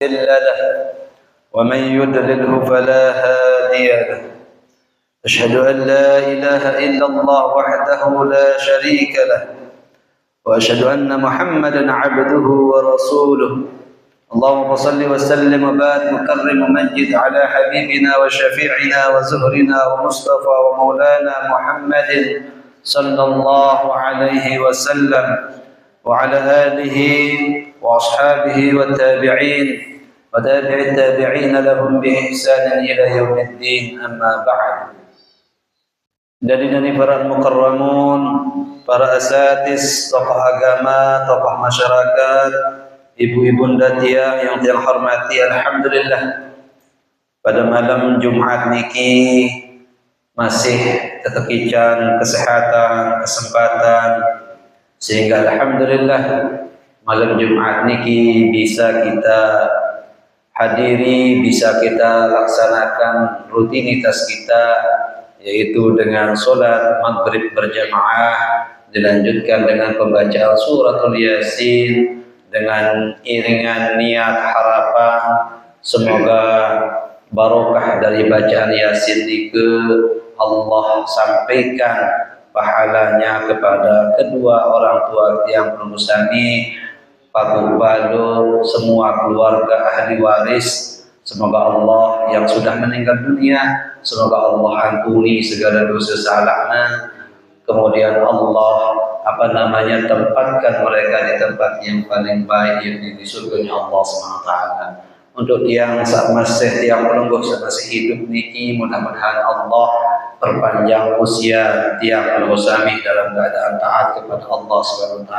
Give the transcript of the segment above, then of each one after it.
مضل له ومن يضلله فلا هادي له. أشهد أن لا إله إلا الله وحده لا شريك له وأشهد أن محمدا عبده ورسوله. اللهم صل وسلم وبارك وكرم ومجد على حبيبنا وشفيعنا وزهرنا ومصطفى ومولانا محمد صلى الله عليه وسلم وعلى آله وأصحابه والتابعين وتابع التابعين لهم بإحسان إلى يوم الدين. أما بعد. Dari para mukarramun, para asatis, tokoh agama, tokoh masyarakat, ibu-ibu datia yang saya hormati, alhamdulillah pada malam Jumat niki masih tetekican kesehatan, kesempatan, sehingga alhamdulillah malam Jumat niki bisa kita hadiri, bisa kita laksanakan rutinitas kita, yaitu dengan solat maghrib berjamaah, dilanjutkan dengan pembacaan suratul Yasin dengan iringan niat harapan semoga barokah dari bacaan Yasin itu Allah sampaikan pahalanya kepada kedua orang tua yang bersami, Pak Balo, semua keluarga ahli waris. Semoga Allah yang sudah meninggal dunia, semoga Allah ampuni segala dosa salahnya. Kemudian Allah tempatkan mereka di tempat yang paling baik, yang di surga Allah SWT. Untuk yang yang menunggu masih hidup niki, mudah-mudahan Allah perpanjang usia yang bersami dalam keadaan taat kepada Allah SWT.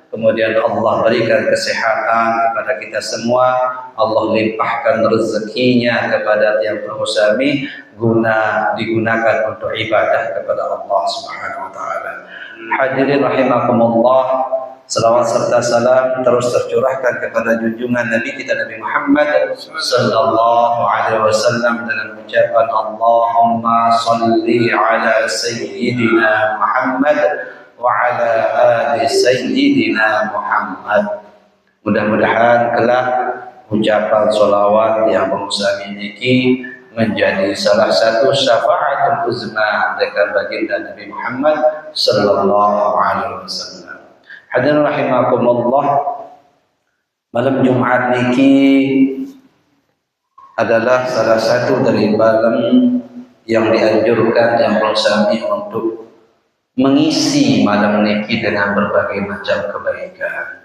Kemudian Allah berikan kesehatan kepada kita semua, Allah limpahkan rezekinya kepada tiang bersami guna digunakan untuk ibadah kepada Allah Subhanahu wa taala. Hadirin rahimakumullah, selawat serta salam terus tercurahkan kepada junjungan Nabi kita Nabi Muhammad sallallahu alaihi wasallam dengan ucapan Allahumma shalli ala sayyidina Muhammad wa ala ali sayyidina Muhammad. Mudah-mudahan kelak ucapan sholawat yang bersami ini menjadi salah satu syafaatul uzma dekat baginda Nabi Muhammad sallallahu alaihi wasallam. Hadirin rahimakumullah, malam Jumat niki adalah salah satu dari malam yang dianjurkan yang bersami untuk mengisi malam niki dengan berbagai macam kebaikan.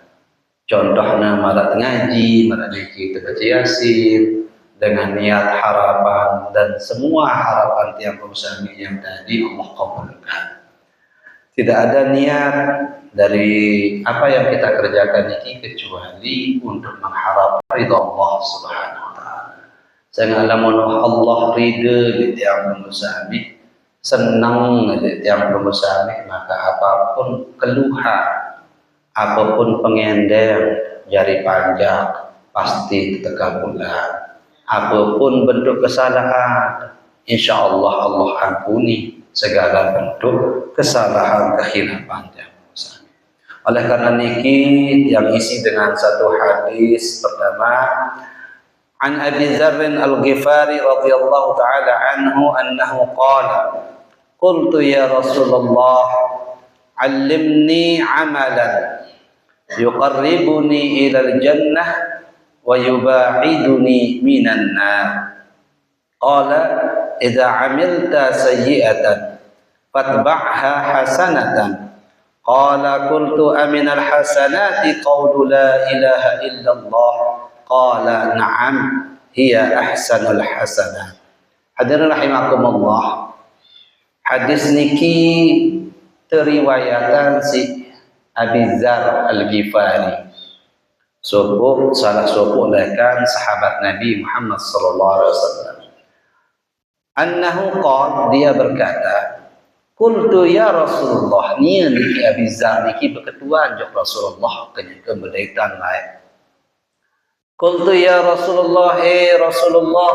Contohnya malam ngaji, malam niki baca Yasin dengan niat harapan dan semua harapan tiang bersami yang tadi Allah kabulkan. Tidak ada niat dari apa yang kita kerjakan ini kecuali untuk mengharap ridha Allah Subhanahu wa taala. Jangan Allah ridha di tiang bersami, senang yang bersami, maka apapun keluhan, apapun pengendeng, jari panjang pasti terkabulkan. Apapun bentuk kesalahan, insya Allah Allah ampuni segala bentuk kesalahan kehilapan yang bersami. Oleh karena niki yang isi dengan satu hadis pertama, an Abi Dzar Al-Ghifari radhiyallahu taala anhu annahu qala qultu ya Rasulullah allimni amalan yuqarribuni ila al-jannah wa yuba'iduni minan nar. Qala idza 'amilta sayyi'atan fatba'ha hasanatan. Qala qultu aminal hasanati qawlu la ilaha illallah. Qala na'am hiya ahsanul hasanat. Hadirin rahimakumullah, hadis niki teriwayatan si Abi Dzar Al-Ghifari, salah seorang lekan sahabat Nabi Muhammad sallallahu alaihi wasallam. Annahu qala, dia berkata, qultu ya Rasulullah, nia niki Abi Dzar niki berketuan jok Rasulullah kebedaitan lain. Qultu ya Rasulullah, Rasulullah,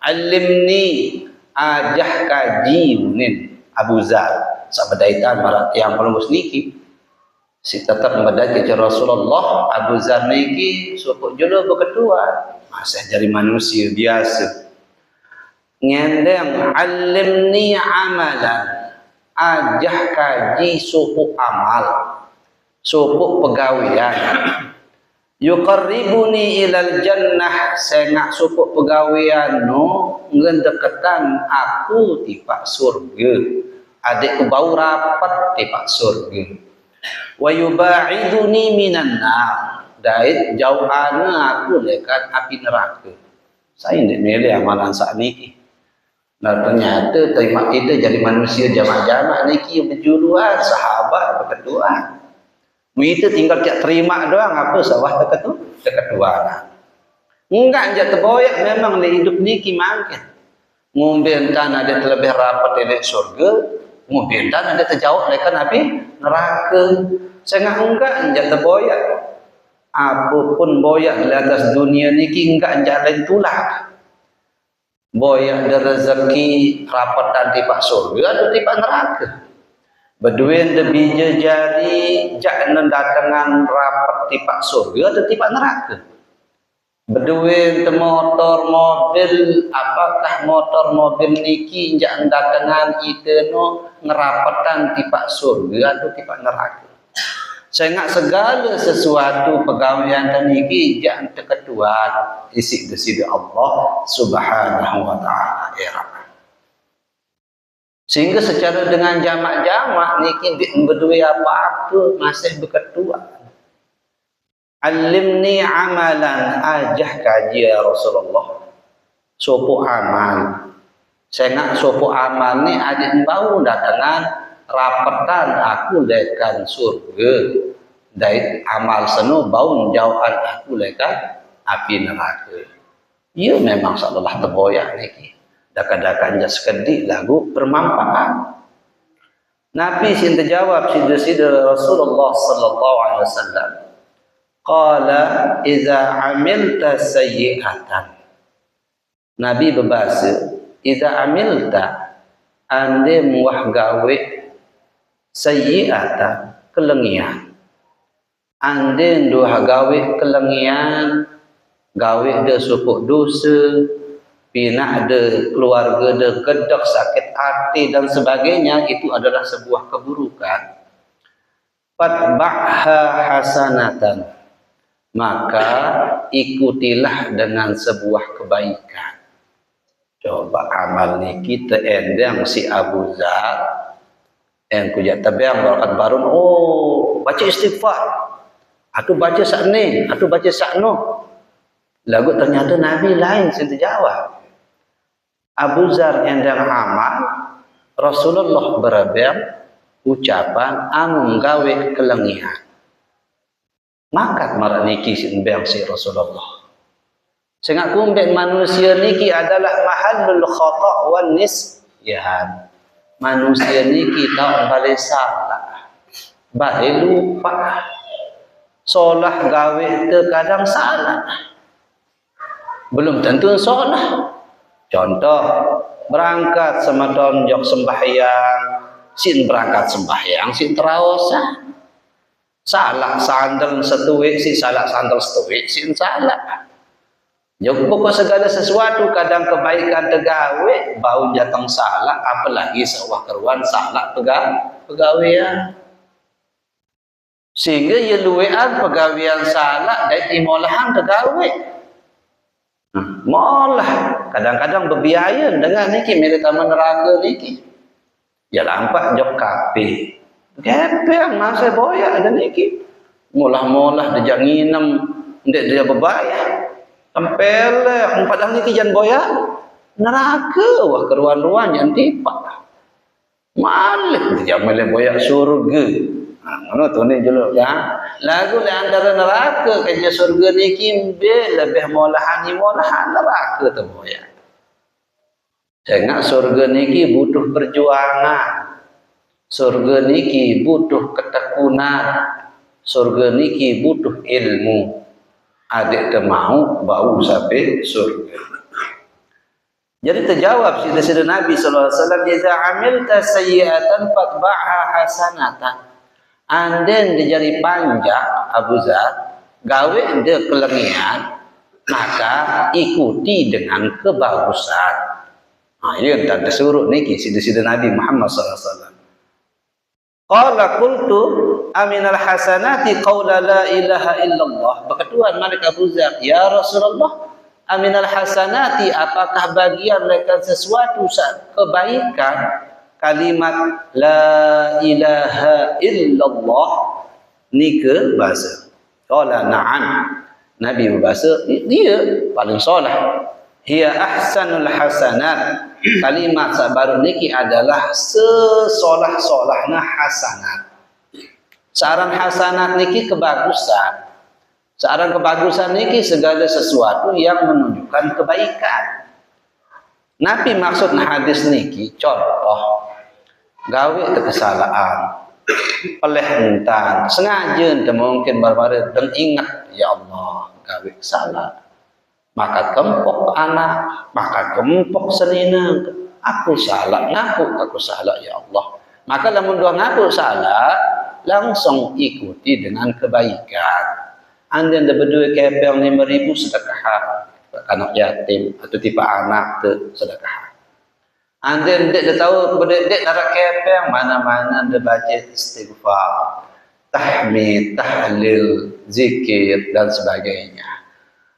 alimni, ajah kaji nin Abu Dzar sabedaitan marat yang pelungus niki Si tetap membadai ke Rasulullah, Abu Zar niki suku julu berketua. Masih jadi manusia biasa. Ngendeng alimni amalan. Ajah kaji suku amal. Suku pegawian. Yuqarribuni ilal jannah. Sengak suku pegawian no ngendekatan aku tipak surga. Adik bau rapat tipak surga. Wa yubaiduni minan nar. Dait jauhana aku dekat api neraka. Saya tidak milih amalan saat niki. Nah ternyata terima kita jadi manusia jamak-jamak niki berjuruan sahabat berketuaan. Kita tinggal tak terima doang apa sawah terketuaan. Enggak enjak terboyak memang di hidup niki makin. Mungkin ada terlebih rapat di surga, mungkin ada terjauh dekat api neraka. Saya enggak enjak terboyak. Apapun boyak di atas dunia niki enggak jalan tulah. Boyak ada rezeki rapat dan tipak surga atau tipak neraka. Beduin de bija jari jangan datangan rapat tipak surga atau tipak neraka. Beduin de motor mobil apakah motor mobil niki jangan datangan itu no ngerapatan tipak surga atau tipak neraka. Saya ingat segala sesuatu pegawaian dan niki jangan terketuan isi desi Allah Subhanahu wa taala era. Sehingga secara dengan jamak-jamak niki berdua apa-apa masih berketuan. Alimni amalan ajah kaji ya Rasulullah. Sopo amal. Saya ingat sopo amal ni adik bau datangan rapatan aku lekan surga. Dari amal seno bau jauhan aku lekan api neraka. Ia memang sallallahu terboyak niki. Dakan-dakan jas sekedik lagu bermanfaat. Nabi sin terjawab sida Rasulullah sallallahu alaihi wasallam. Qala idza amilta sayyi'atan. Nabi berbahasa, idza amilta ande muah gawe sayyi'atan kelengian. Ande nduh gawe kelengian, gawe de supuk dosa, pinah de keluarga de gedek sakit hati dan sebagainya, itu adalah sebuah keburukan. Fatba'ha hasanatan, maka ikutilah dengan sebuah kebaikan. Coba amal ni kita endang si Abu Zar yang kujat tabiang barakat barun, oh baca istighfar. Aku baca sakni, aku baca sakno. Lagu ternyata Nabi lain sini jawab. Abu Zar endang amal, Rasulullah berabang ucapan anu gawe kelengihan. Makat marah niki sinbang si Rasulullah. Sehingga kumbek manusia niki adalah mahallul khata' wan nisyan. Manusia niki tahu balik salah, balik lupa. Solah gawe terkadang salah. Belum tentu solah. Contoh, berangkat sama tonjok sembahyang, sin berangkat sembahyang, sin terawasa. Salah sandal setuik, sin salah sandal setuik, sin salah. Jadi pokok segala sesuatu kadang kebaikan tergawe, bau jatang salah, apalagi sewah keruan salah pegawaian. Sehingga ia luwean pegawaian salah dari timolahan tergawe. Malah kadang-kadang berbiaya dengan niki mereka neraka niki. Ya lampak jok kape. Kape yang masa boya ada niki. Mulah-mulah dia nginem ndak dia bebayar. Tempel padahal niki jan boya neraka wah keruan-ruan yang tipak. Malik dia mele boya surga. Ngono tu ni julu ya. Lagu le antara neraka ke surga niki lebih molahan neraka tu boya. Jangan surga niki butuh perjuangan. Surga niki butuh ketekunan. Surga niki butuh ilmu. Adik te mau bau sampai surga. Jadi terjawab Sayyidina Nabi sallallahu alaihi wasallam, "Idza amilta sayyi'atan fatba'ha hasanatan." Anden dia jari panjang Abu Zar, gawe dia kelengian, maka ikuti dengan kebagusan. Ini yang tak disuruh niki sida-sida Nabi Muhammad SAW. Qala qultu aminal hasanati qawla la ilaha illallah. Berkatuan Malik Abu Zar, ya Rasulullah, aminal hasanati, apakah bagian mereka sesuatu kebaikan kalimat la ilaha illallah ni ke bahasa? Qala na'am. Nabi berbahasa dia paling soleh. Hiya ahsanul hasanat. Kalimat sabaru niki adalah sesolah-solahna hasanat. Searang hasanat niki kebagusan. Searang kebagusan niki segala sesuatu yang menunjukkan kebaikan. Nabi maksud hadis niki contoh gawe kesalahan, peleh entan, sengaja ente mungkin baru-baru dan ingat ya Allah gawe salah. Maka kempok anak, maka kempok senina, aku salah, aku salah ya Allah. Maka lamun doa ngaku salah, langsung ikuti dengan kebaikan. Anda anda berdua kepeng 5.000 sedekah anak yatim atau tipe anak tu sedekah. Anda anda tahu berdek darah kepeng mana-mana anda baca istighfar, tahmid, tahlil, zikir dan sebagainya.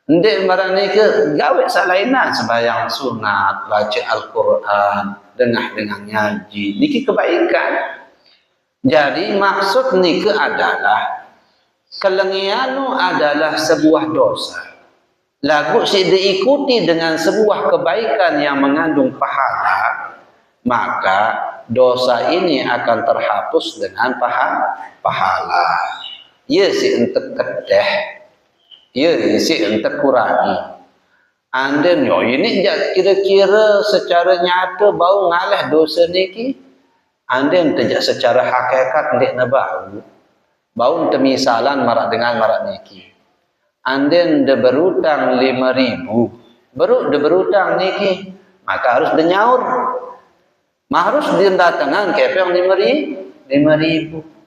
Ndek marang ni ke gawe salainan sembahyang sunat, baca Al-Quran, dengar dengan ngaji, niki kebaikan. Jadi maksud ni ke adalah kelengianu adalah sebuah dosa. Lagu si diikuti dengan sebuah kebaikan yang mengandung pahala, maka dosa ini akan terhapus dengan pahala. Ya si entek kedeh. Ya, isi ente kurangi. Anda nyo ini kira-kira secara nyata bau ngalah dosa niki. Anda ente secara hakikat ndek na bau. Bau ente misalan marak dengan marak niki. Anda ente berutang 5.000. Berutang niki, maka harus denyaur. Harus didatangkan kepeng 5.000.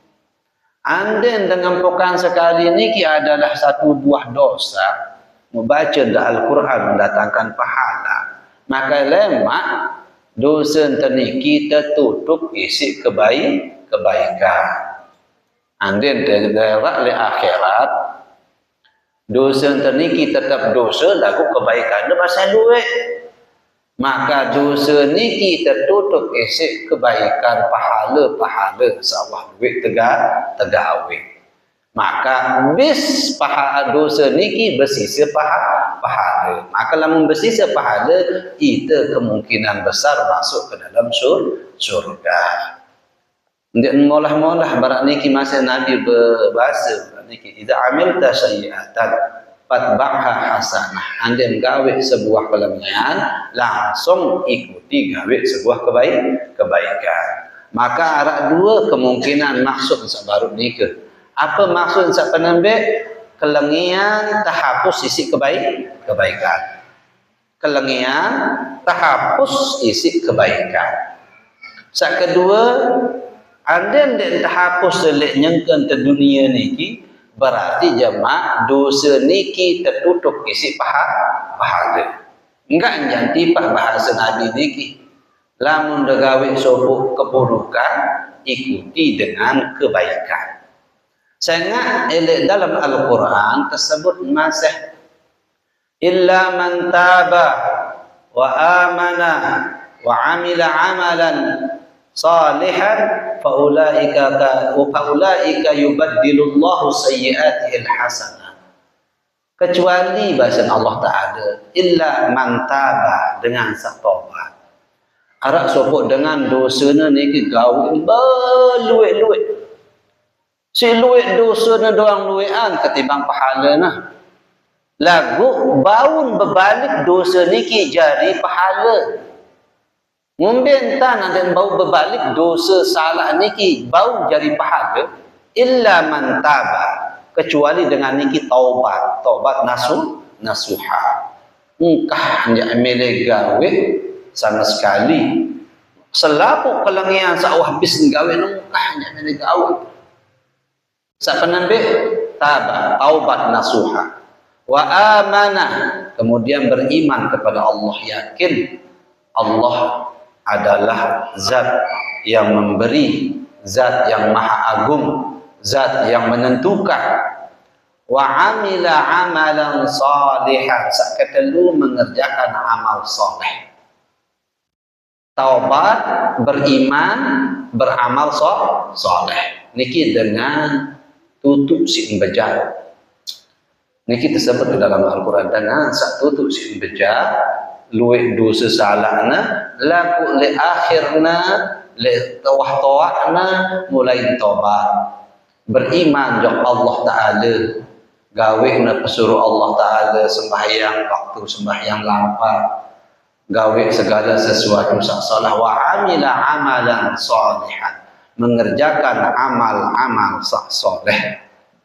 Anda dengan pokan sekali niki adalah satu buah dosa. Membaca Al-Quran mendatangkan pahala. Maka lemak dosa terniki tertutup isi kebaikan. Anda dengan le akhirat dosa terniki tetap dosa lagu kebaikan itu pasal duit. Maka dosa niki tertutup isi kebaikan pahala-pahala sawah duit tegawe. Maka bis pahala dosa niki bersisa pahala. Maka lamun bersisa pahala, itu kemungkinan besar masuk ke dalam surga. Ndik molah-molah barak niki masa Nabi berbahasa niki idza amilta sayyi'atan fatba'ha hasanah. Anda gawe sebuah kelengian, langsung ikuti gawe sebuah kebaikan. Maka ada dua kemungkinan maksud sabarut nikah. Apa maksud sak penembek? Kelengian terhapus isi kebaikan. Kelengian terhapus isi kebaikan. Sak kedua, anda ndak terhapus selek nyengken te dunia niki, berarti jemaah dosa niki tertutup isi pahala. Enggak janti pak bahasa Nabi niki. Lamun degawe sobuk keburukan, ikuti dengan kebaikan. Sangat elok dalam Al-Quran tersebut masih illa man taba wa amana wa amila amalan salihan faulaika yubaddilullahu sayyi'atihil hasanah. Kecuali bahasa Allah Ta'ala illa man taba dengan satobat. Arak sopok dengan dosanya ni gawe beluit-luit. Si luit dosanya doang luian ketimbang pahala nah. Lagu baun berbalik dosa niki jadi pahala. Membentan dan bau berbalik dosa salah niki bau jadi pahala illa man taba, kecuali dengan niki taubat nasuha. Engkah hanya amile gawe sama sekali. Selapu kelengian sawah habis gawe engkah hanya amile gawe. Sapenambih taubat nasuha. Wa amanah, kemudian beriman kepada Allah, yakin Allah adalah zat yang memberi, zat yang maha agung, zat yang menentukan. Wa amila amalan salihan, sakatelu mengerjakan amal soleh. Taubat, beriman, beramal soleh. Niki dengan tutup si bejat. Niki tersebut di dalam Al-Quran, dengan sak tutup si bejat, luwih dosa salahna, laku li akhirna, li tawah-tawahna, mulai taubat. Beriman jok Allah Ta'ala, gawe na pesuruh Allah Ta'ala, sembahyang waktu sembahyang lapar, gawe segala sesuatu salah, wa amila amalan salihan, mengerjakan amal-amal soleh.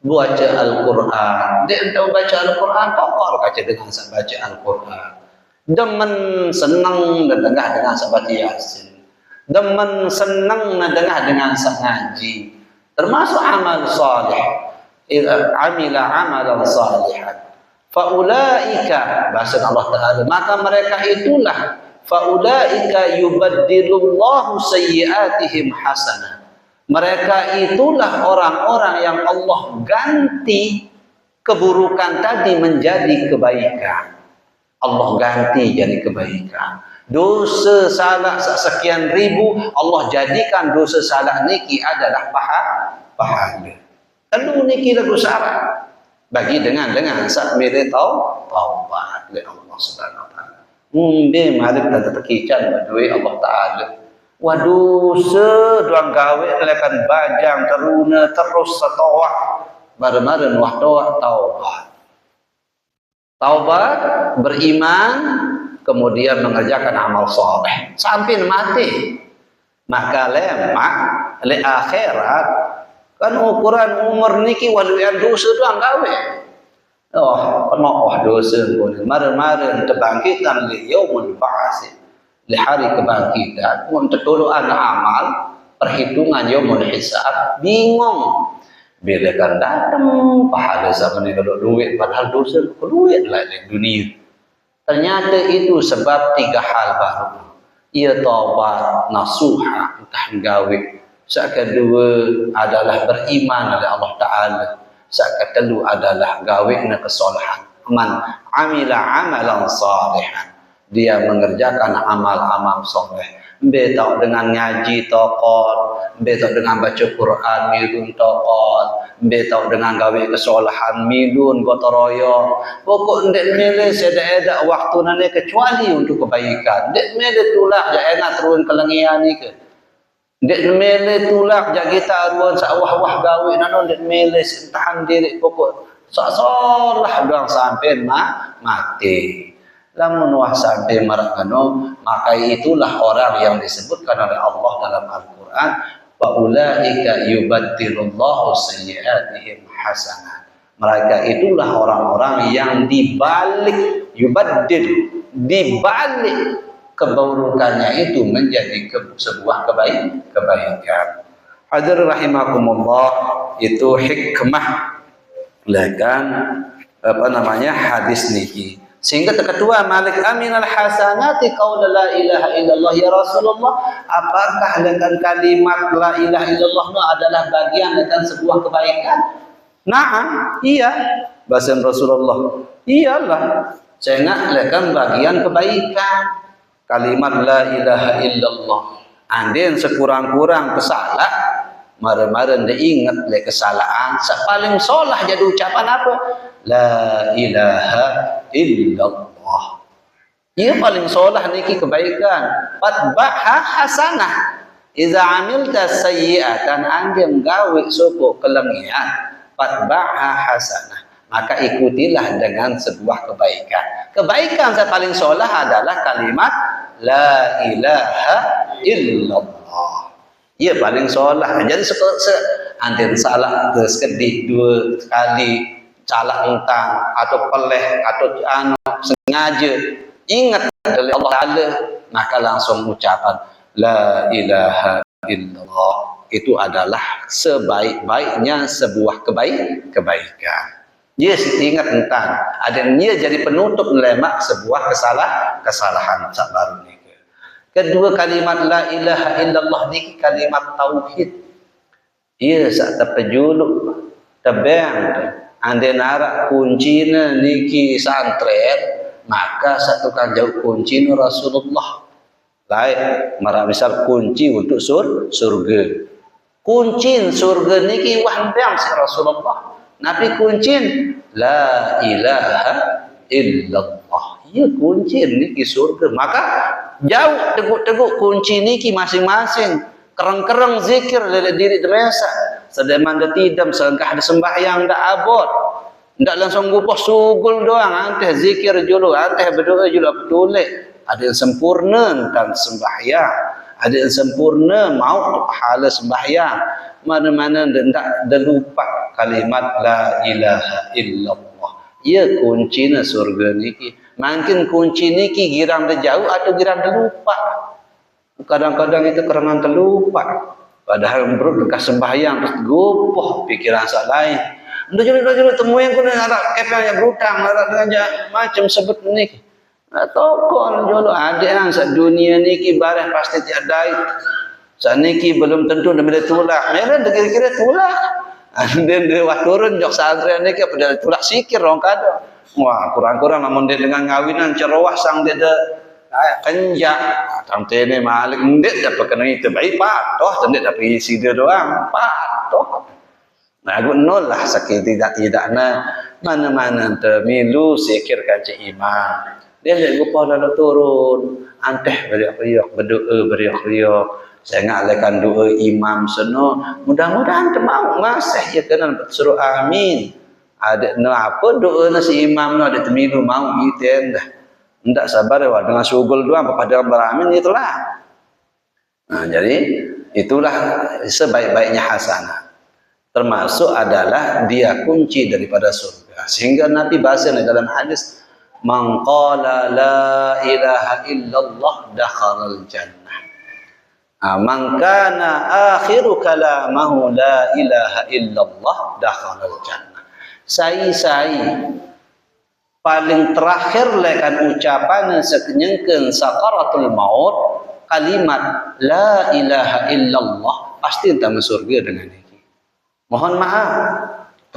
Baca Al-Quran, dia tahu baca Al-Quran, tokol kaca dengan baca Al-Quran. Demen senang dan tengah dengan baca Yasin. Demen senang dan tengah dengan ngaji. Termasuk amal salih. Amila amalan salihan. Faulaika, bahasa Allah Ta'ala, maka mereka itulah, faulaika yubaddilullahu sayyiatihim hasanah. Mereka itulah orang-orang yang Allah ganti keburukan tadi menjadi kebaikan. Allah ganti jadi kebaikan. Dosa salah sekian ribu, Allah jadikan dosa salah niki adalah pahala. Lalu niki lagu syarat bagi dengan sak mere taubat oleh Allah Subhanahu wa taala. Be mari kita tekican badui Allah Taala. Waduh, sedoang gawe lekan bajang teruna terus setawak bareng-bareng wah taubat. Taubat, beriman, kemudian mengerjakan amal soleh sampai mati. Maka lemak le akhirat kan ukuran umur niki waluyan dosa doang gawe. Oh, penuh dosa pun. Mari-mari kebangkitan li yaumul ba'ats. Di hari kebangkitan, untuk tuluan amal, perhitungan yaumul hisab, bingung. Bila kan datang, pahala sama ni kalau duit, padahal dosa duit lah di dunia. Ternyata itu sebab 3 hal baru. Ia taubat, nasuha, entah gawe. Sak kedua adalah beriman oleh Allah Ta'ala. Sak kedua adalah gawe na kesalahan. Man amila amalan salihan. Dia mengerjakan amal-amal soleh. Betul dengan ngaji tokol, betul dengan baca Quran milun tokol, betul dengan gawe kesalahan milun gotoroyo. Pokok ndek mele seda-eda waktu nane kecuali untuk kebaikan. Ndek mele tulak ja enak turun kelengian ni ke. Ndek mele tulak ja kita ruan sawah-wah gawe nano ndek mele sentahan diri pokok salah doang sampai mati. Lamun wah sampai marakano, maka itulah orang yang disebutkan oleh Allah dalam Al-Quran, wa ulaika yubaddilullahu sayyiatihim hasanah. Mereka itulah orang-orang yang dibalik dibalik keburukannya itu menjadi sebuah kebaikan. Hadir rahimakumullah, itu hikmah lekan hadis niki. Sehingga kedua malik aminal hasanati qaula la ilaha illallah ya Rasulullah, apakah dengan kalimat la ilaha illallah itu adalah bagian dari sebuah kebaikan? Naam, iya. Bahasa Rasulullah, iyalah. Sehingga lekan bagian kebaikan. Kalimat la ilaha illallah. Andin sekurang-kurang kesalah, mare-mare ingat le kesalahan, paling solah jadi ucapan apa? La ilaha illallah. Ia paling solah niki kebaikan. Fatba'ha hasanah. Iza amilta sayyi'atan, andem gawe sopo kelengian, fatba'ha hasanah, maka ikutilah dengan sebuah kebaikan. Kebaikan yang paling solah adalah kalimat la ilaha illallah. Ia paling solah. Jadi antin salah sekedih 2 kali, salah entang atau peleh atau sengaja, ingat dari Allah Ta'ala, maka langsung ucapan la ilaha illallah. Itu adalah sebaik-baiknya sebuah kebaikan. Dia ingat tentang ada dia jadi penutup lemak sebuah kesalahan sak baru ni. Kedua kalimat la ilaha illallah ni kalimat tauhid. Ia sak terpejuluk tebang ande narak kuncina niki santren maka satu kan jauh kunci Rasulullah. Lain marah misal kunci untuk surga. Kunci surga niki wahdam si Rasulullah. Nabi kunci la ilaha illallah. Ya kunci niki surga. Maka jauh teguk-teguk kunci niki masing-masing. Kereng-kereng zikir dari diri terasa. Sedeman da tidam selengkah ada sembahyang da abot. Ndak langsung gupoh sugul doang, anteh zikir julu, anteh berdoa julu apa tulis. Ada yang sempurna tentang sembahyang, ada yang sempurna mau pahala sembahyang. Mana-mana ndak lupa kalimat la ilaha illallah. Ia kuncinya surga niki. Mungkin kunci niki girang dah jauh atau girang dah lupa. Kadang-kadang itu kerangan terlupa. Padahal bekas sembahyang terus gopoh pikiran sak lain. Ndak julu temu yang kuna arah kepeng yang berutang, arah dengan macam sebut niki. Tokol jolo ada yang sak dunia niki barang pasti tiada. Sak niki belum tentu dah bila tulak. Mereka kira-kira tulak. Dan dia wah turun jok santri niki pada tulak sikir orang kada. Wah kurang-kurang namun dia dengan ngawinan cerewah sang dia kenjak. Tante ni malik ndet dapat kena itu baik pak. Toh tende dapat isi dia doang. Pak toh. Nah aku nol lah sakit tidak mana-mana termilu sikirkan cik imam. Dia lihat gupah lalu turun, anteh beriak-beriak, berdoa beriak-beriak. Saya ngalekan doa imam seno, mudah-mudahan temau masih ya kena suruh amin. Ada apa doa nasi imam no ada temilu mau itu dah. Ndak sabar ya dengan sugul doang pada beramin itulah. Nah, jadi itulah sebaik-baiknya hasanah. Termasuk adalah dia kunci daripada surga. Sehingga Nabi bahasa dalam hadis man qala la ilaha illallah dakhalal jannah. Man kana akhiru kalamahu la ilaha illallah dakhalal jannah. Sai paling terakhir lekan ucapan sekenyengkeun sakaratul maut kalimat la ilaha illallah pasti entah surga dengan ini. Mohon maaf.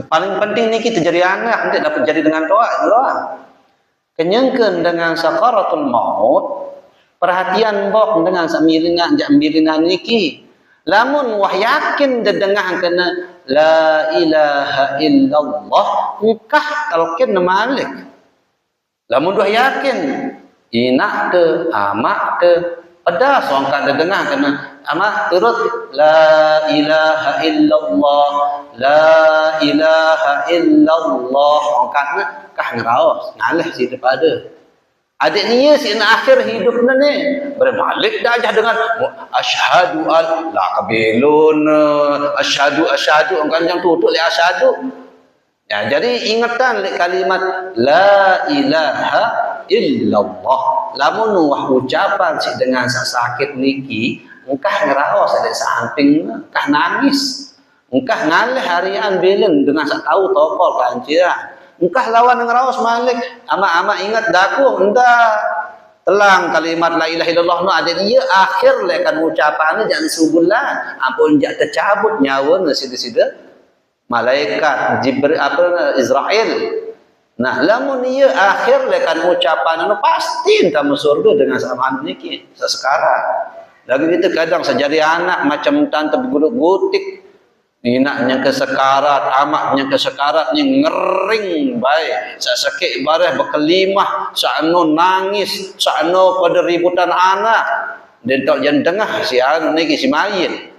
Paling penting niki terjadi anak nanti dapat jadi dengan doa. Kenyangkeun dengan sakaratul maut, perhatian bok dengan sambiringan niki. Lamun wah yakin dedengah kena la ilaha illallah, engkah talqin malik. Lamun wah yakin, inak te, amak te, pedas orang dedengah kena amak turut la ilaha illallah, la ilaha illallah. Orang kata kah ngeraos ngalih si daripada adik ni si nak akhir hidupnya ni berbalik dah aja dengan asyhadu an la kabilun asyhadu orang yang tutup le asyhadu ya. Jadi ingatan le kalimat la ilaha illallah. Lamun wah ucapan si dengan sakit niki engkah ngeraos ada samping engkah nangis engkah ngalih harian bilen dengan sak tahu tokol kanciran. Engkah lawan ngeraos malik ama ingat daku endah telang kalimat la ilaha illallah no ada dia akhir lekan ucapannya jangan subulan ampun jak tercabut nyawa sida-sida malaikat Jibril Israel. Nah lamun ia akhir lekan ucapan no pasti entah surga dengan samaan niki sekarang. Lagi kita kadang sejadi anak macam tante bergulut-gutik. Inaknya ke sekarat, amaknya ke sekaratnya ngering baik. Sakit bareh berkelimah, sakno nangis, sakno pada ributan anak. Dan tok jan tengah si anu ni si mayit.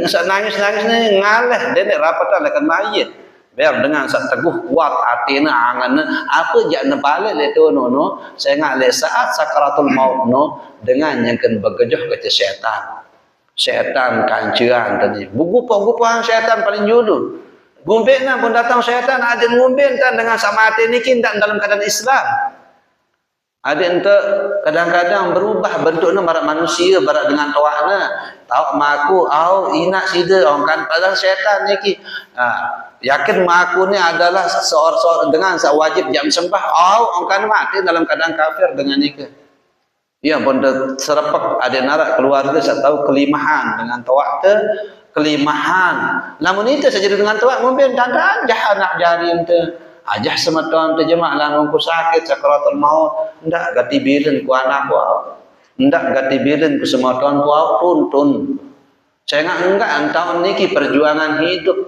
Sak nangis-nangis ni ngaleh dia nak rapatan akan mayit. Biar dengan sak teguh kuat atina anganna apa jak ne balik le tu no saya ngale saat sakaratul maut no dengan yang kan bergejah ke syaitan kanceran tadi. Buku-bukuan syaitan paling julu. Gumbena pun datang syaitan ada ngumbin kan dengan sama hati ni kindak dalam keadaan Islam. Ada ente kadang-kadang berubah bentuknya barat manusia barat dengan tuakna. Tahu maku au inak sida orang kan padahal syaitan ni ki. Yakin maku ni adalah seorang dengan wajib jam sembah au orang kan mati dalam keadaan kafir dengan ni ke. Ya pun serapek ada narak keluarga saya tahu kelimahan dengan tuak te kelimahan. Namun itu saja dengan tuak mungkin tanda jah anak jari ente. Ajah semeton terjemah lamun ku sakit sakaratul maut ndak gati bilen ku anak ku ndak gati bilen ku semeton ku tuntun saya enggak tahun niki perjuangan hidup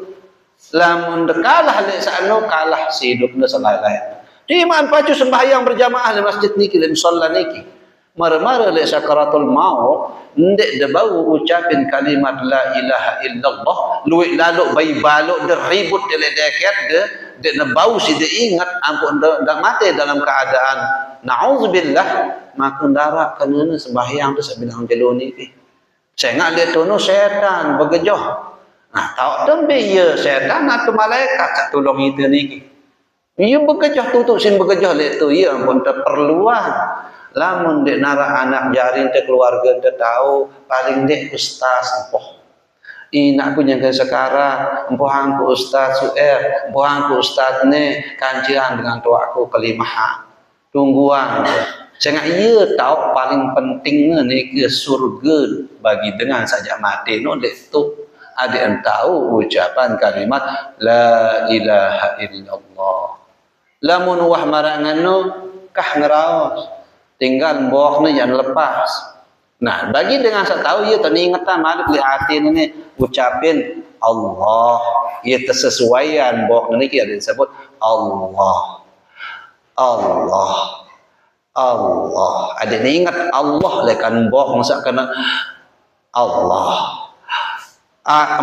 lamun dekalah lek sakno kalah si hidupna selai-lai di man pacu sembahyang berjamaah di masjid niki di musalla niki mare-mare lek sakaratul maut ndek de bau ucapin kalimat la ilaha illallah luik laluk bayi baluk de ribut de deket de bau si de ingat ampun dak mati dalam keadaan naudzubillah maka darak kenana sembahyang tu sabilang jelo ni saya ngak dia tono setan begejoh nah tahu tembe ye setan atau malaikat sak tolong itu niki ye begejoh tutuk sin begejoh lek tu ye ampun terperluan lamun dek nara anak jaring te keluarga te tahu paling dek ustaz empoh inak ku yang sekarang empoh angku ustaz suer empoh angku ustaz ne kajian dengan tuaku kelimahan tungguan jangan ia tahu paling pentingnya ni ke surga bagi dengan saja mati no dek tu ada yang tahu ucapan kalimat la ilaha illallah lamun wah marangan no kah ngeraos tinggal mbok ni jangan lepas. Nah, bagi dengan saya tahu ia teringetan malik li hati ni ucapin Allah. Ia tersesuaian mbok ni kita disebut Allah. Allah. Allah. Ada ni ingat Allah lekan mbok masa kena Allah.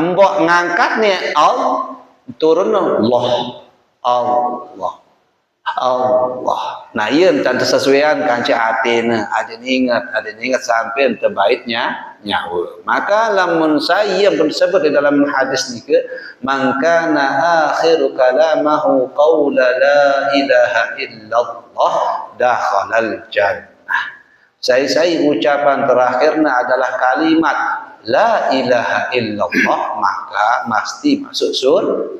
Mbok ngangkat ni Allah turun Allah. Allah. Allah. Nah, ia entah tersesuaian kanci hatinya. Ada ni ingat sampai terbaiknya nyawa. Maka lamun saya pun sebut di dalam hadis ni ke, maka na akhiru kalamahu qawla la ilaha illallah dakhalal jannah. Saya ucapan terakhirnya adalah kalimat la ilaha illallah maka mesti masuk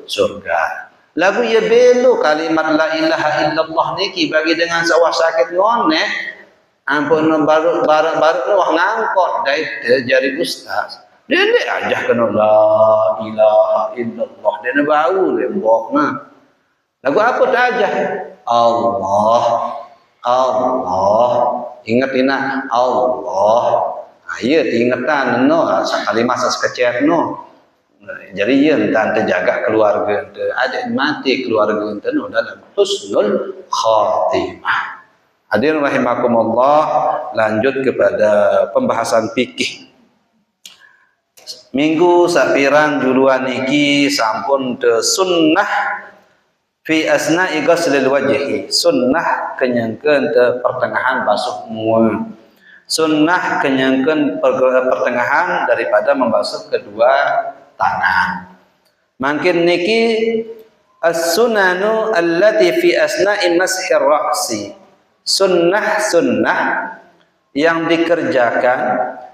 surga. Lagu ia belo kalimat la ilaha illallah niki bagi dengan sawah sakit ngone ampun baru wah ngangkot dai jari ustaz dia ajah kena la ilaha illallah dia bau lembokna lagu apa tajah Allah Allah ingat ina Allah ayo ingatan no kalimat sekecil no jadi ia entah terjaga keluarga ente ada mati keluarga ente no dalam husnul khatimah. Hadirin rahimakumullah, lanjut kepada pembahasan fikih. Minggu sapiran juluan iki sampun te sunnah fi asna'i ghuslil wajhi. Sunnah kenyangkeun te pertengahan basuh mulut. Sunnah kenyangkeun pertengahan daripada membasuh kedua tangan. Mungkin niki as-sunanu allati fi asna'i mashir ra'si. Sunnah yang dikerjakan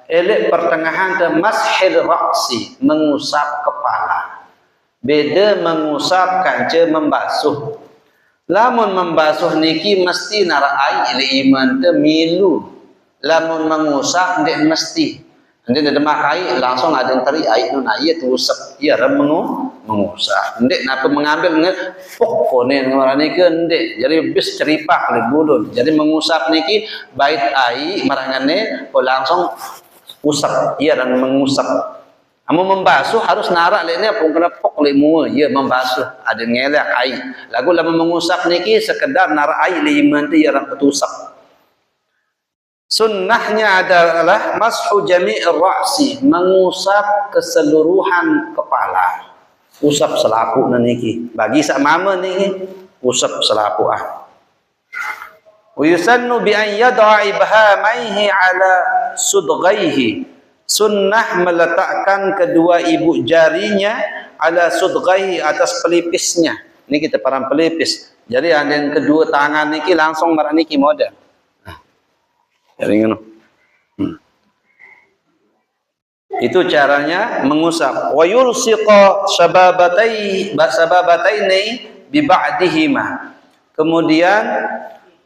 oleh pertengahan de mashil ra'si, mengusap kepala. Beda mengusap kanca membasuh. Lamun membasuh niki mesti nara air le iman te milu. Lamun mengusap ndek mesti. Nanti ada makai langsung ada yang teri air nun air tu usap ia mengusap. Ndek napa mengambil nge pokone ngarane ke ndek. Jadi bis ceripak le bulun. Jadi mengusap niki bait air marangane langsung usap ia dan mengusap. Amun membasuh harus narak le ni pun kena pok le mua ia membasuh ada ngelak air. Lagu lamun mengusap niki sekedar narak air le iman tu ia rak usap. Sunnahnya adalah mashu jami'ir ra'si, mengusap keseluruhan kepala. Usap selapu niki. Bagi sak mama niki usap selapu ah. Wa yusannu bi an yad'a ibhamaihi ala sudghaihi. Sunnah meletakkan kedua ibu jarinya ala sudghaihi atas pelipisnya. Ini kita parang pelipis. Jadi ada yang kedua tangan niki langsung marah niki model. Nah, Jadi ngono. Itu caranya mengusap. Wa yulsiqa sababataini bi ba'dihima. Kemudian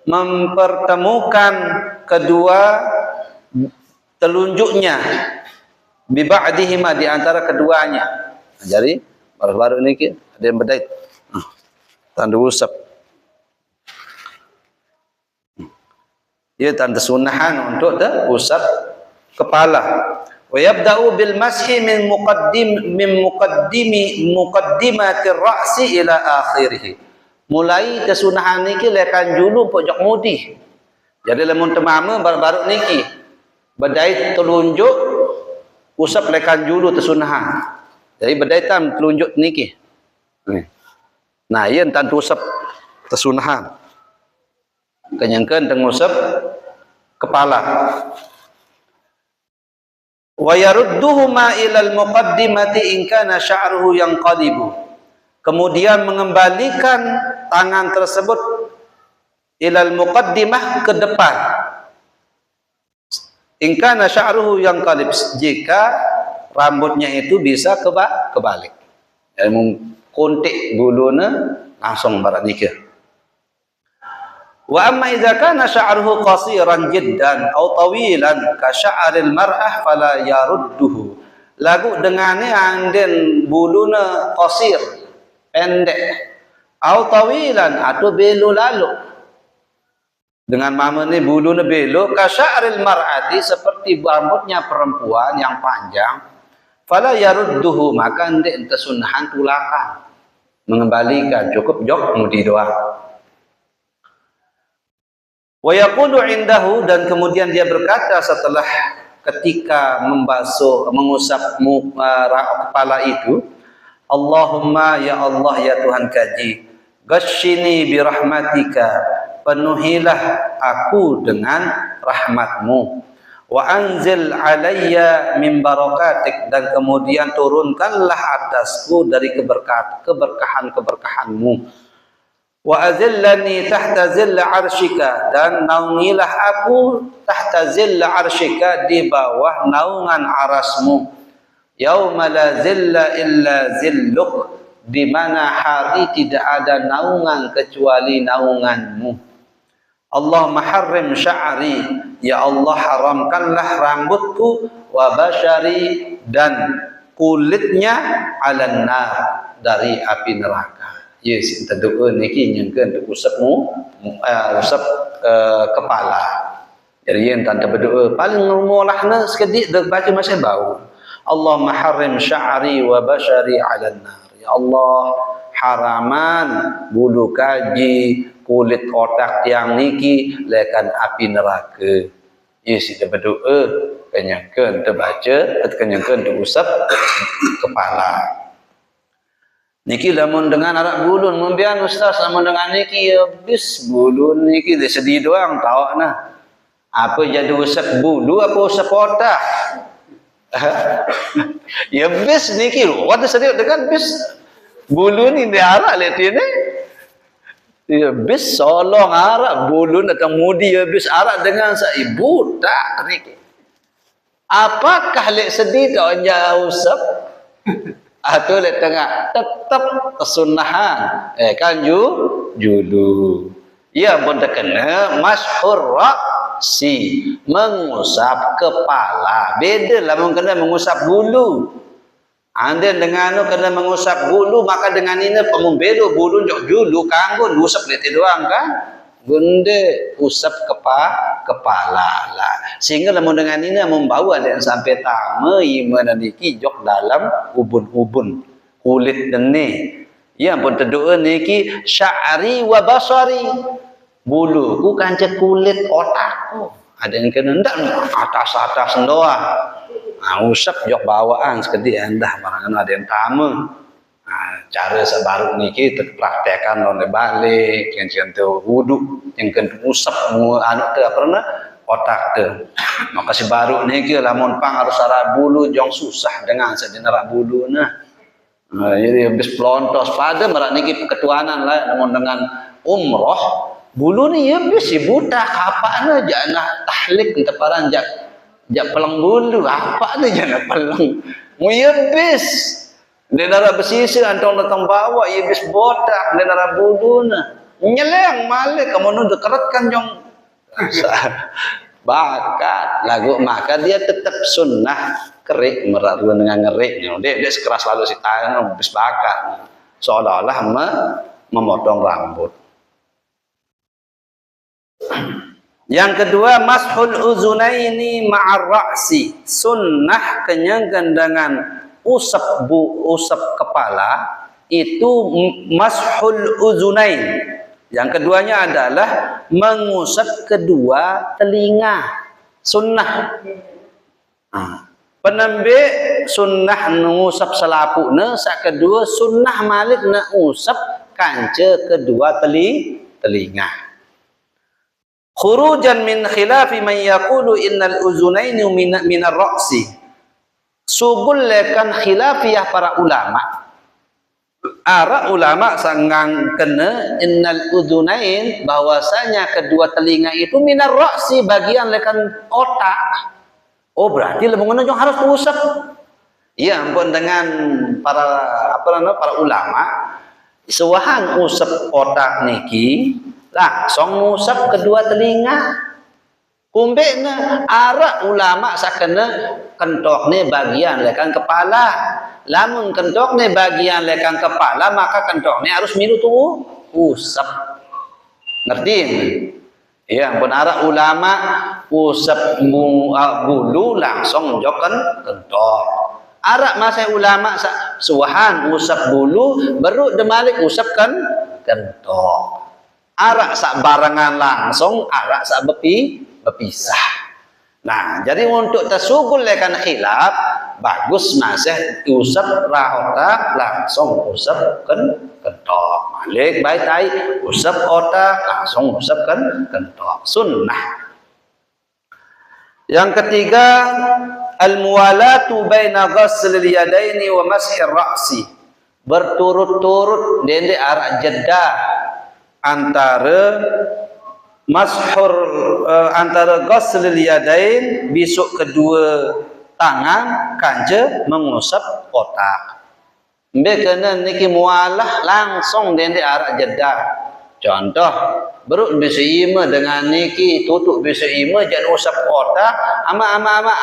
mempertemukan kedua telunjuknya bi ba'dihima, di antara keduanya. Jadi baru-baru ini ada yang berdait. Tanda usap. Ia tanda sunahan untuk usap kepala. Wa yabda'u bil mashi min muqaddimatir ra'si ila akhirih. Mulai kesunahan niki lekan julu pojok mudi. Jadi lamun temama baru-baru niki bedai telunjuk usap lekan julu tesunahan. Jadi bedai tam telunjuk niki. Nah, ieu entan usap tesunahan. Kenyangkeun teng usap kepala. Wa yarudduhuma ilal muqaddimati in kana sya'ruhu yanqalibu. Kemudian mengembalikan tangan tersebut ilal muqaddimah, ke depan. In kana sya'ruhu yanqalib, jika rambutnya itu bisa kebalik. Jadi mengkuntik buluna langsung barat nikah. Wa amma idza kana sya'ruhu qasiran jiddan aw tawilan ka sya'ril mar'ah fala yarudduhu. Lagu dengane anden buluna qasir, pendek, aw tawilan atau belo lalu. Dengan mama ni buluna belo ka sya'ril mar'ati, seperti rambutnya perempuan yang panjang, fala yarudduhu, maka ndek ente sunahan tulakan, mengembalikan, cukup jok mudi doang. Wa yaqulu indahu, dan kemudian dia berkata setelah ketika mengusap kepala itu, Allahumma ya Allah ya Tuhan kaji, ghashini bi rahmatika, penuhilah aku dengan rahmatmu, wa anzil alayya min barakatik, dan kemudian turunkanlah atasku dari keberkahan-keberkahanmu. Wa azillani tahta zilla arsyika, dan naungilah aku tahta zilla arsyika, di bawah naungan arasmu. Yauma la zilla illa zilluk, di mana hari tidak ada naungan kecuali naunganmu. Allahumma harrim sya'ri, ya Allah haramkanlah rambutku, wa basyari, dan kulitnya, alan nar, dari api neraka. Yes, kita doa niki nyengkeun untuk usap kepala. Jadi yang tanda berdoa paling mulahna sekedik dak baca masa bau. Allahumma harrim sya'ri wa basyari 'alan nar. Ya Allah, haraman bulu kaji, kulit otak tiang niki lekan api neraka. Yes, kita berdoa kenyangkeun terbaca, kenyangkeun untuk usap kepala. Niki lamun dengan arak bulun membian ustaz, lamun dengan niki habis bulun niki dia sedih doang tahu nah. Apa jadi usap bulu apa usap otak? Ya bis niki waktu sedih dengan bis bulu ni dia arak lihat ini. Ya bis solong arak bulun atau mudi ya bis arak dengan saibu tak niki. Apakah lek sedih tak nya usap? Atau lek tengah tetap kesunahan kan julu ia pun terkena mashhur ra'si, mengusap kepala. Beda lah kena mengusap bulu. Anda dengan kena mengusap bulu, maka dengan ini pembeda bulu jok julu kanggo usap lete doang kan, gunde usap kepala lah. Sehingga lamun dengan ini membawa dan sampai tama imana niki jok dalam ubun-ubun kulit dene. Ya pun terdoa niki sya'ri wa basari, buluku kanca kulit otakku. Ada yang kena ndak atas-atas doang. Nah, usap jok bawaan sekedik endah barang ada yang tama. Nah, cara sebaru niki terpraktekan oleh balik yang contoh wudu yang kena usap anu teu pernah otak teu. Maka sebaru niki lamun pang harus ara bulu jong susah dengan sedenara bulu nah. Jadi habis pelontos pada merak niki ketuanan lah namun dengan umroh bulu ni ya bis si budak apa na jangan tahlik teparan jak pelang bulu apa na jangan pelang mu ya bis denara besisi antong datang bawa ya bis botak denara bulu na nyeleng malik kamu nu dekeratkan jong bakat lagu maka dia tetap sunnah kerik meraruan dengan ngerik dia sekeras lalu si tangan bis bakat seolah-olah memotong rambut. Yang kedua, mashul uzunaini ma'ar ra'si, sunnah kenyangkan dengan usap kepala itu mashul uzunain. Yang keduanya adalah mengusap kedua telinga, sunnah. Penambe sunnah mengusap selapukna, sak kedua sunnah malik nak usap kanca kedua telinga. Khurujan min khilafi man yaqulu innal uzunaini min ar-ra'si. Subulkan khilafiyah para ulama. Ara ulama sangang kena innal uzunain bahwasanya kedua telinga itu min ar-ra'si bagian lekan otak. Oh berarti lemungan harus usap. Ya ampun dengan para ulama sewahan usap otak niki langsung usap kedua telinga. Kumbekna ara ulama sakena kentok ni bagian lekan kepala. Lamun kentok ni bagian lekan kepala maka kentok ni harus milu tu usap. Ngerti? Ya, pun ara ulama usap bulu langsung jokan kentok. Ara masa ulama suwahan usap bulu baru demalik usapkan kentok. Arak sak barengan langsung, arak sak berpisah. Nah, jadi untuk tersugul lekan khilaf, bagus masih usap otak langsung usap kentok. Malik baik tai usap otak langsung usap kentok. Sunnah. Yang ketiga, al-muwalatu baina ghaslil yadaini wa mashir ra'si. Berturut-turut dende arak jeda antara antara ghaslil yadain bisuk kedua tangan kanca mengusap otak. Mbek kena niki mualah langsung dende arak jeda. Contoh berut bisa ima dengan niki tutup bisa ima jangan usap otak ama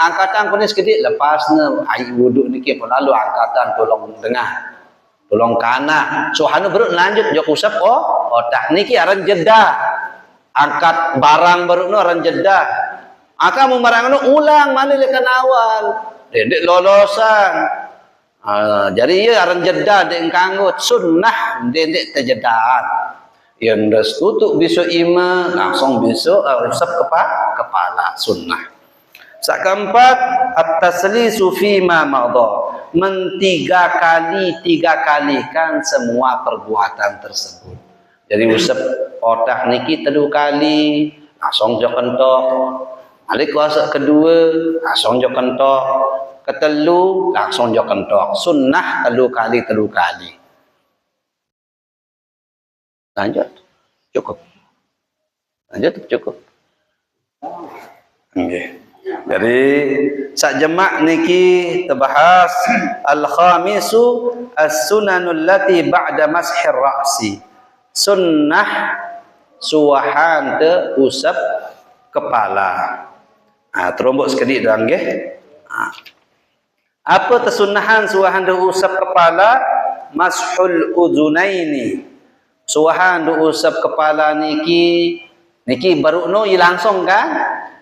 angkatan kunis kedik lepasna air wuduk niki pun lalu angkatan tolong dengar tolong kana suhana berut lanjut jok usap otak niki aran jeda angkat barang berut no aran jeda aka mau barang no ulang mana lekan awal dendek lolosan jadi ya aran jeda dek kanggut sunnah dendek terjedaan yang dah tutup besok ima langsung besok usap kepala sunnah. Sak keempat at-taslisu fi ma madha tiga kalikan semua perbuatan tersebut. Jadi usap otak niki telu kali langsung jok kentok. Malik kuasa kedua langsung jok kentok. Ketelu langsung jok kentok. Sunnah telu kali. Lanjut, cukup. Lanjut, cukup. Okay. Jadi sak jemak niki terbahas al-khamisu as-sunanul lati ba'da mashir ra'si. Sunnah suwahan te usap kepala. Terombok sekedik dah nggih. Apa tesunnahan suwahan te usap kepala? Mashul udzunaini. Suwahan du usap kepala niki baru no langsung kan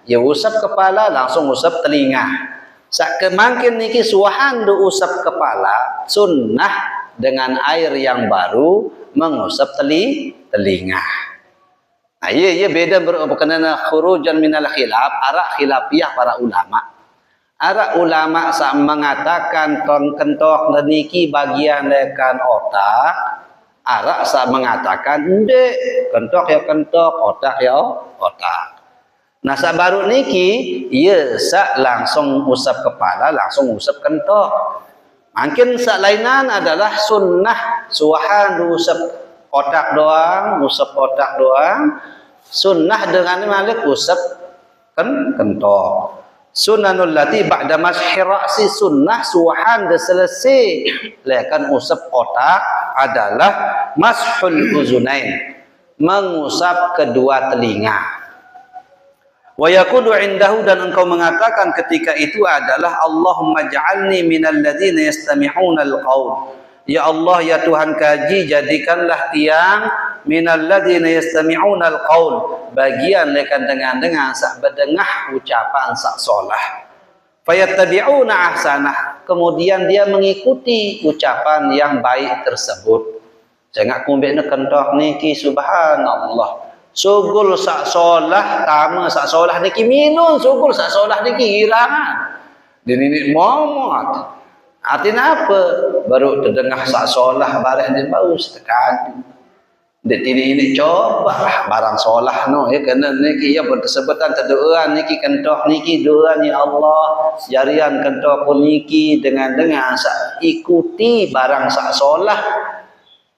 ya usap kepala langsung usap telinga sak kemangkin niki suwahan du usap kepala sunnah dengan air yang baru mengusap telinga. Nah iya beda berkenaan khurujan minal khilaf arak khilafiyah para ulama. Arak ulama sak mengatakan kentok niki bagian lekan otak. Arak sak mengatakan ndek kentok ya kentok otak ya otak. Nah sak baru niki ia sak langsung usap kepala langsung usap kentok. Mungkin sak lainan adalah sunnah suwahan usap otak doang, usap otak doang. Sunnah dengan malik usap kentok. Sunnanul lati ba'da mashi ra'si, sunnah suhan dah selesai lekan usap otak adalah mashul uzunain, mengusap kedua telinga. Wa yaqulu indahu, dan engkau mengatakan ketika itu adalah Allahumma ja'alni minal ladzina yastami'una al-qaul. Ya Allah, ya Tuhan kaji, jadikanlah tiang minal ladzina yastami'una al-qaul, bagian lekan dengan sak bedengah ucapan sak solah. Fayattabi'una ahsanah, kemudian dia mengikuti ucapan yang baik tersebut. Jangan kumbek kentok niki subhanallah. Sugul sak solah tama sak solah niki minun, sugul sak solah niki hirangan. Dini momot. Artinya apa? Baru terdengar sak solah barang dia bau setekan. Dek ini coba barang solah no ya, kena niki ya bersebutan terdoa niki kentok niki doa ya Allah jarian kentok niki dengan sak ikuti barang sak solah.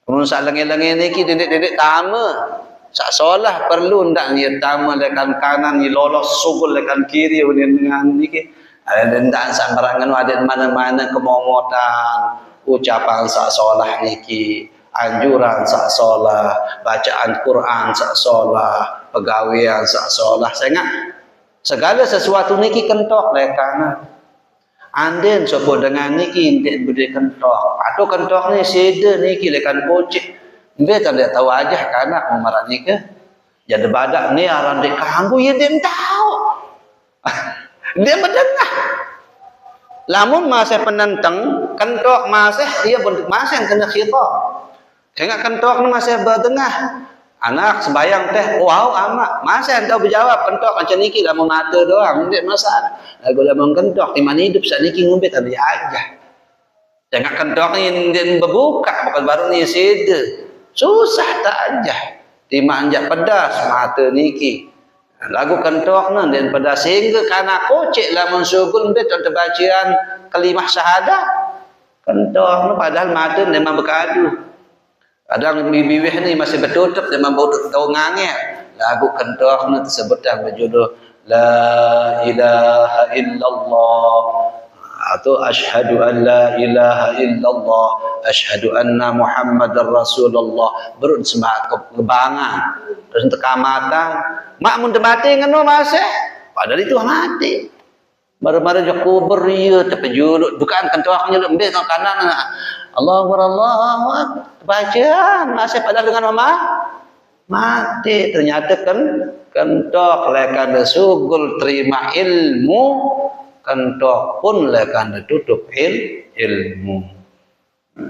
Mun sak lengi-lengi niki dedek tama sak solah perlu ndak dia tama lekan kanan ni lolos sugul lekan kiri dengan niki. Ada ndak sak barangan ada mana-mana kemomotan ucapan sak solah niki, anjuran sak solah, bacaan Quran sak solah, pegawaian sak solah. Saya ingat segala sesuatu niki kentok lekana. Anden sopo dengan niki ndak beri kentok. Atau kentok ni sede niki lekan kocik. Ndak tak dia tahu aja kana umaran niki. Jadi badak ni aran dek kanggu ya dia tahu. Dia mendengar. Lamun masih penentang kentok masih dia masih kena khitab. Tengok kentok ni masih bertengah. Anak sebayang teh, wow amak, masih entah berjawab kentok macam niki lamun mata doang, ndak masalah. Lagu lamun kentok di mana hidup sak niki ngumbe tak dia aja. Tengok kentok ni dia berbuka bukan baru ni sede. Susah tak aja. Timah anjak pedas mata niki. Lagu kentok ni dan pedas sehingga kana kocek lamun sugul ndak terbacaan kalimah syahadah. Kentok ni padahal mata memang berkadu. Kadang bibih ni masih bertutup memang bau tahu ngangel. Lagu kentok ni tersebut dah berjudul La ilaha illallah atau asyhadu an la ilaha illallah asyhadu anna muhammadar rasulullah. Berun semak kebangan terus tekamatan mak mun mati ngeno masih padahal itu mati. Baru-baru je kubur ya terpejuluk bukan kentok nyeluk mbek kanan Allahu Akbar bacaan masih padahal dengan mama mati. Ternyata kan kentok lekan sugul terima ilmu, kentok pun lekan tutup ilmu.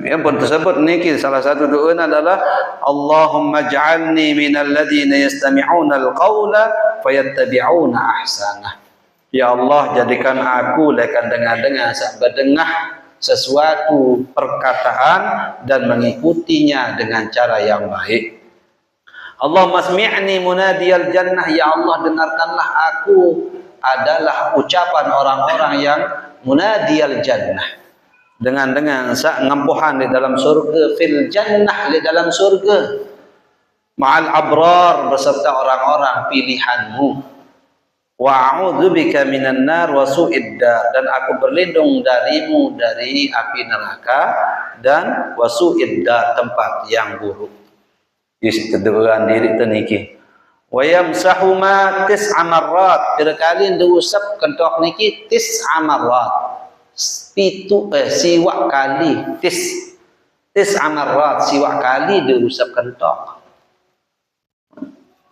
Yang pun tersebut niki salah satu doa adalah Allahumma ja'alni minal ladzina yastami'una al-qaula fayattabi'una ahsanah. Ya Allah, jadikan aku lekan dengan berdengar sesuatu perkataan dan mengikutinya dengan cara yang baik. Allahumma smi'ni munadiyal jannah, ya Allah dengarkanlah aku adalah ucapan orang-orang yang munadiyal jannah, dengan sak ngampuhan di dalam surga, fil jannah di dalam surga, ma'al abrar beserta orang-orang pilihanmu. Wa a'udzubika minan nar wa su'id dar, dan aku berlindung darimu dari api neraka dan wasu'id dar, tempat yang buruk. Istighfaran diri teniki. Wa yamsahu ma tis'a marrat, berkali diusap kentok niki tis'a marrat. Siwak kali tis'a marrat, siwak kali diusap kentok.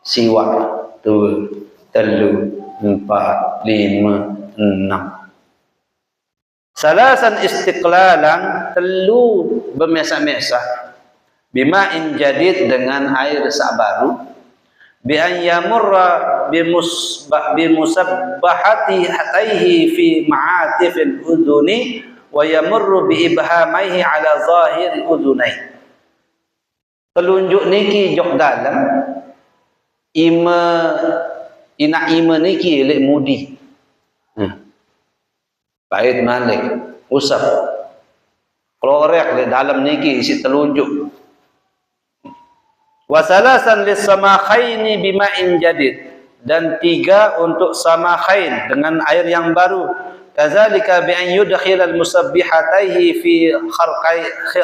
Siwak tu telu 4, 5, 6. Salasan istiqlalan, telu bermesak-mesak. Bima'in jadid, dengan air sabaru. Bi an yamurra bimusabbahati hataihi fi ma'atifil udhuni wa yamurru bi ibhamaihi ala zahiri udhunai. Telunjuk niki jok dalam ina niki lek mudi. Bait malik usap klorek lek dalam niki isi telunjuk. Wa salasan lis-samakhaini bima'in jadid, dan 3 untuk samakhain dengan air yang baru. Kadzalika bi an yudkhil al-musabbihataihi fi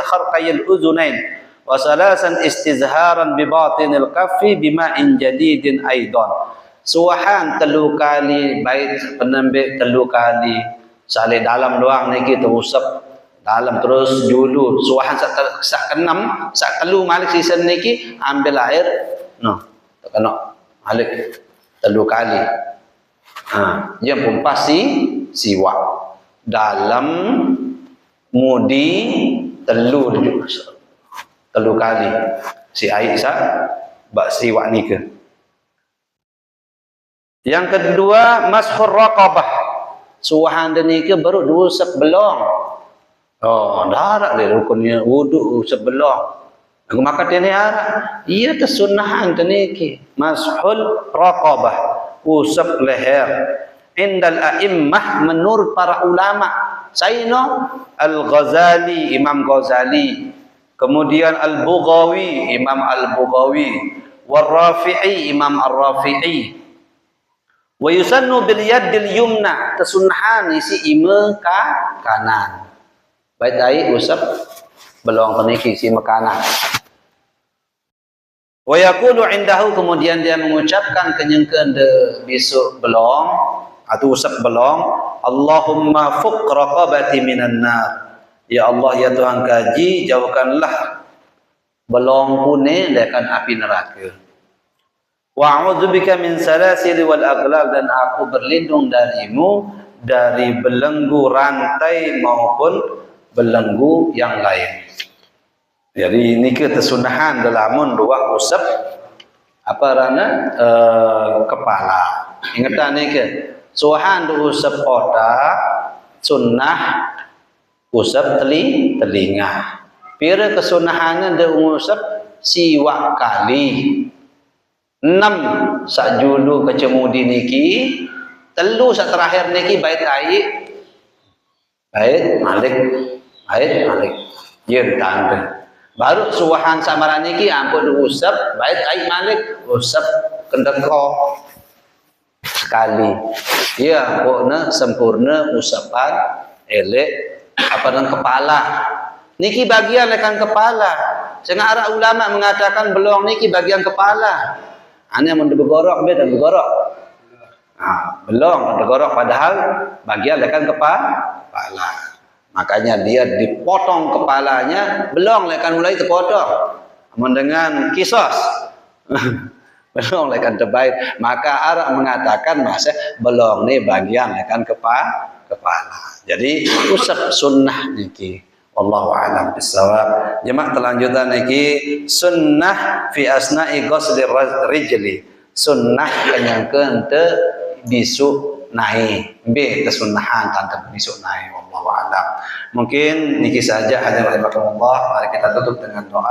kharqayil uzunain wa salasan istizharan bi batinil kaffi bima'in jadidin aidan. Suahan 3 kali, bait penembik 3 kali. Salih dalam doang niki terusap dalam terus dulu. Suahan sak keenam, sak telu malik season niki ambil air. No, kena malik 3 kali. Yang pun pasti siwak dalam mudi 3 kali si air sak bak siwak ni ke. Yang kedua mashur raqabah, suahan ni ke baru diusap belong. Oh, darat dia rukunnya wudu usap belong. Aku makan dia ni arah. Ia tersunahan ni ke mashul raqabah, usap leher. Indal a'immah menurut para ulama. Saino Al-Ghazali, Imam Ghazali. Kemudian Al-Bughawi, Imam Al-Bughawi. Wal-Rafi'i, Imam Al-Rafi'i. Wa yusannu bil yaddil yumna, tersunahan isi ima kanan. Baik air usap belong keniki isi makanan. Wa yaqulu indahu, kemudian dia mengucapkan kenyengkeun de besok belong atau usap belong, Allahumma fuq raqabati minan nar. Ya Allah, ya Tuhan kaji, jauhkanlah belong kune dari api neraka. Wa a'udzubika min salasil wal aghlal, dan aku berlindung darimu dari belenggu rantai maupun belenggu yang lain. Jadi ini ke tersunahan dalam dua usap apa rana kepala. Ingatan ni ke suahan usap otak, sunnah usap telinga. Pira kesunahan de usap siwak kali. 6 sak julu kecemudi niki, 3 sak terakhir niki bait air, bait malik, yen tanda. Baru suahan samaran niki ampun usap bait air malik, usap kendeko sekali. Ya, pokna sempurna usapan elek apa dengan kepala. Niki bagian lekan kepala. Setengah arah ulama mengatakan belong niki bagian kepala. Hanya mun bergorok be dan bergorok. Belum bergorok padahal bagian lekan kepala. Makanya dia dipotong kepalanya, belum lekan mulai terpotong. Mun dengan kisos. Belum lekan terbaik, maka Arab mengatakan masa belum ni bagian lekan kepala. Jadi usap sunnah niki. Wallahu a'lam bissawab. Jemaah terlanjutan niki sunnah fi asna'i ghusli rijli. Sunnah kenyangkeun teu bisu naik. B kesunahan tante bisu naik. Wallahu a'lam. Mungkin niki saja hadirin rahimakumullah. Mari kita tutup dengan doa.